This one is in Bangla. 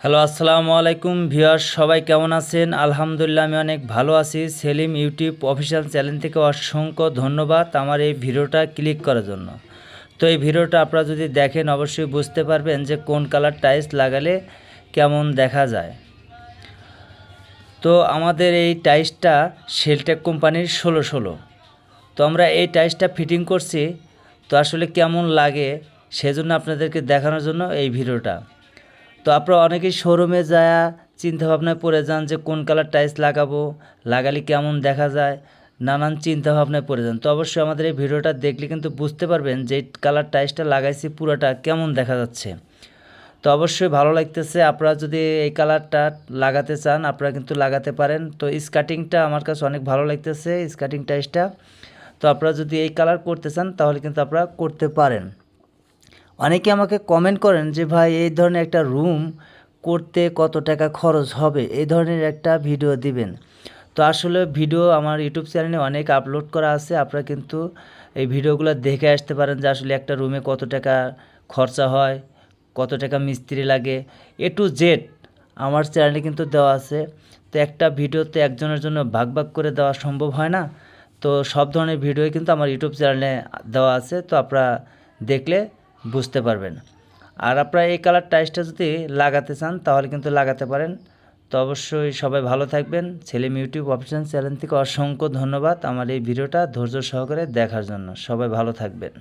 হ্যালো, আসসালামু আলাইকুম ভিউয়ার্স, সবাই কেমন আছেন? আলহামদুলিল্লাহ আমি অনেক ভালো আছি। সেলিম ইউটিউব অফিসিয়াল চ্যানেল থেকে অসংখ্য ধন্যবাদ আমার এই ভিডিওটা ক্লিক করার জন্য। তো এই ভিডিওটা আপনারা যদি দেখেন অবশ্যই বুঝতে পারবেন যে কোন কালার টাইলস লাগালে কেমন দেখা যায়। তো আমাদের এই টাইলসটা শেলটেক কোম্পানির 1616। তো আমরা এই টাইলসটা ফিটিং করছি, তো আসলে কেমন লাগে সেজন্য আপনাদেরকে দেখানোর জন্য এই ভিডিওটা। তো আপনারা অনেকেই শোরুমে যায়া চিন্তাভাবনায় পড়ে যান যে কোন কালার টাইলস লাগাবো, লাগালে কেমন দেখা যায়, নানান চিন্তাভাবনায় পড়ে যান। তো অবশ্যই আমাদের এই ভিডিওটা দেখলে কিন্তু বুঝতে পারবেন যে এই কালার টাইলসটা লাগাইছি পুরোটা কেমন দেখা যাচ্ছে। তো অবশ্যই ভালো লাগতেছে। আপনারা যদি এই কালারটা লাগাতে চান আপনারা কিন্তু লাগাতে পারেন। তো স্কার্টিংটা আমার কাছে অনেক ভালো লাগতেছে, স্কার্টিং টাইলসটা। তো আপনারা যদি এই কালার করতে চান তাহলে কিন্তু আপনারা করতে পারেন। অনেকে আমাকে কমেন্ট করেন যে ভাই এই ধরনের একটা রুম করতে কত টাকা খরচ হবে, এই ধরনের একটা ভিডিও দিবেন। তো আসলে ভিডিও আমার ইউটিউব চ্যানেলে অনেক আপলোড করা আছে, আপনারা কিন্তু এই ভিডিওগুলো দেখে আসতে পারেন যে আসলে একটা রুমে কত টাকা খরচা হয়, কত টাকা মিস্ত্রি লাগে, এ টু জেড আমার চ্যানেলে কিন্তু দেওয়া আছে। তো একটা ভিডিওতে একজনের জন্য ভাগ ভাগ করে দেওয়া সম্ভব হয় না। তো সব ধরনের ভিডিওই কিন্তু আমার ইউটিউব চ্যানেলে দেওয়া আছে, তো আপনারা দেখলে বুঝতে পারবেন। আর আপনারা এই কালার টাইলসটা যদি লাগাতে চান তাহলে কিন্তু লাগাতে পারেন। তো অবশ্যই সবাই ভালো থাকবেন। সেলিম ইউটিউব অফিসিয়াল চ্যানেল থেকে অসংখ্য ধন্যবাদ আমার এই ভিডিওটা ধৈর্য সহকারে দেখার জন্য। সবাই ভালো থাকবেন।